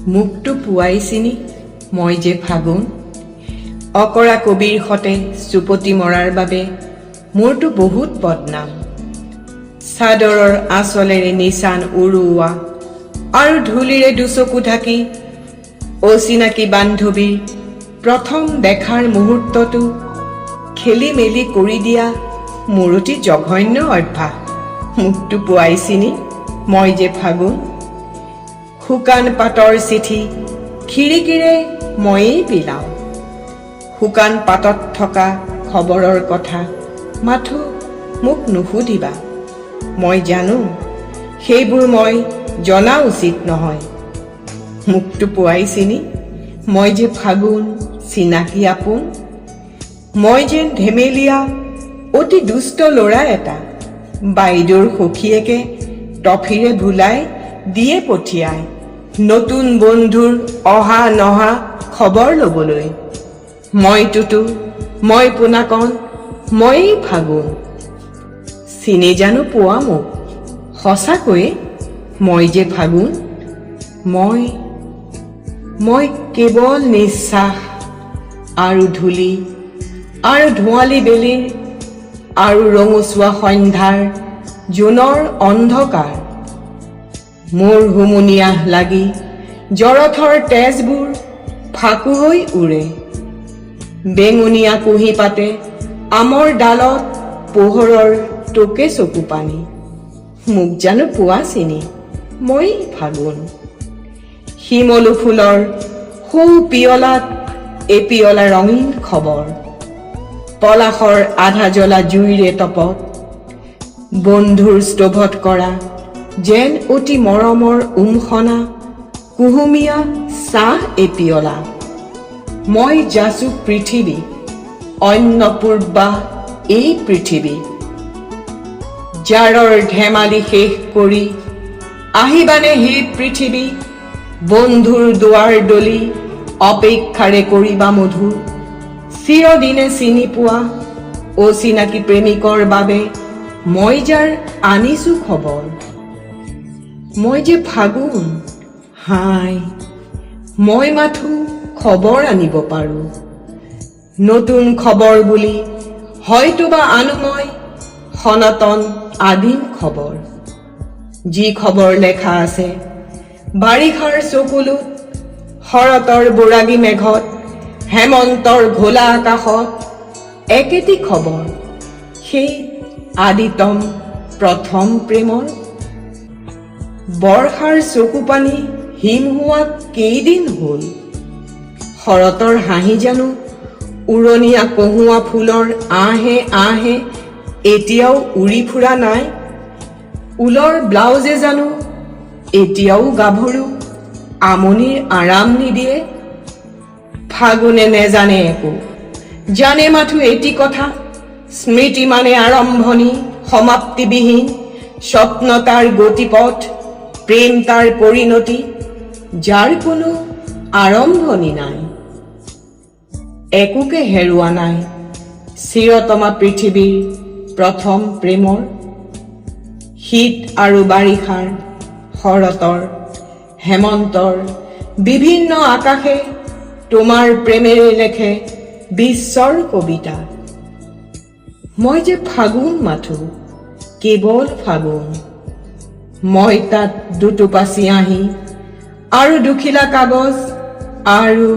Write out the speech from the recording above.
মুখটো পুৱাইছিনি মই যে ফাগুন অকৰা কবিৰ সতে চুপতি মৰাৰ বাবে মোৰতো বহুত বদনাম চাদৰৰ আঁচলেৰে নিচান উৰুওৱা আৰু ধূলিৰে দুচকু ঢাকি অচিনাকি বান্ধৱীৰ প্ৰথম দেখাৰ মুহূৰ্তটো খেলি মেলি কৰি দিয়া মোৰ অতি জঘন্য অভ্যাস মুখটো পুৱাইছিনি মই যে ফাগুন শুকান পাতৰ চিঠি খিৰিকীৰে ময়েই বিলাওঁ শুকান পাতত থকা খবৰৰ কথা মাথো মোক নুসুধিবা মই জানো সেইবোৰ মই জনা উচিত নহয় মুখটো পুৱাইছিনি মই যে ফাগুন চিনাকি আপোন মই যেন ধেমেলীয়া অতি দুষ্ট ল'ৰা এটা বাইদেউৰ সখীয়েকে টফিৰে ভুলাই দিয়ে পঠিয়ায় নতুন বন্ধুৰ অহা নহা খবৰ ল'বলৈ মই টুটু মই পোনাকণ মই ফাগুন চিনি জানো পোৱা মোক সঁচাকৈয়ে মই যে ফাগুন মই কেৱল নিশ্বাস আৰু ধূলি আৰু ধোঁৱালী বেলিৰ আৰু ৰঙচুৱা সন্ধ্যাৰ জোনৰ অন্ধকাৰ মোৰ হুমুনিয়াহ লাগি জৰথৰ তেজবোৰ ফাকু হৈ উৰে বেঙুনীয়া কুঁহি পাতে আমৰ ডালত পোহৰৰ টোকে চকু পানী মোক জানো পোৱা চিনি মই ফাগুন শিমলু ফুলৰ সৌ পিয়লাত এপিয়লা ৰঙীন খবৰ পলাশৰ আধা জ্বলা জুইৰে তপত বন্ধুৰ স্তভত কৰা যেন অতি মৰমৰ উমখনা কুহুমীয়া চাহ এপিয়লা মই যাচো পৃথিৱী অন্নপূৰ্বা এই পৃথিৱী জাৰৰ ধেমালি শেষ কৰি আহিবানে হে পৃথিৱী বন্ধুৰ দুৱাৰ দলি অপেক্ষাৰে কৰিবা মধুৰ চিৰদিনে চিনি পোৱা অচিনাকি প্ৰেমিকৰ বাবে মই যাৰ আনিছো খবৰ মই যে ফাগুন হাই মই মাথো খবৰ আনিব পাৰো নতুন খবৰ বুলি হয়তোবা আনো মই সনাতন আদিম খবৰ যি খবৰ লেখা আছে বাৰিষাৰ চকুলোত শৰতৰ বৰাগী মেঘত হেমন্তৰ ঘোলা আকাশত একেটি খবৰ সেই আদিতম প্ৰথম প্ৰেমৰ বৰ্ষাৰ চকু পানী হিম হোৱা কেইদিন হ'ল শৰতৰ হাঁহি জানো উৰণীয়া কহুৱা ফুলৰ আহে আহে এতিয়াও উৰি ফুৰা নাই ঊলৰ ব্লাউজে জানো এতিয়াও গাভৰু আমনিৰ আৰাম নিদিয়ে ফাগুনে নেজানে একো জানে মাথো এটি কথা স্মৃতি মানে আৰম্ভণি সমাপ্তিবিহীন স্বপ্ন তাৰ গতিপথ প্ৰেম তাৰ পৰিণতি যাৰ কোনো আৰম্ভণি নাই একোকে হেৰুৱা নাই চিৰতমা পৃথিৱীৰ প্ৰথম প্ৰেমৰ শীত আৰু বাৰিষাৰ শৰতৰ হেমন্তৰ বিভিন্ন আকাশে তোমাৰ প্ৰেমেৰে লেখে বিশ্বৰ কবিতা মই যে ফাগুন মাথো কেৱল ফাগুন মই তাত দুটোপা চিয়াঁহী আৰু দুখিলা কাগজ আৰু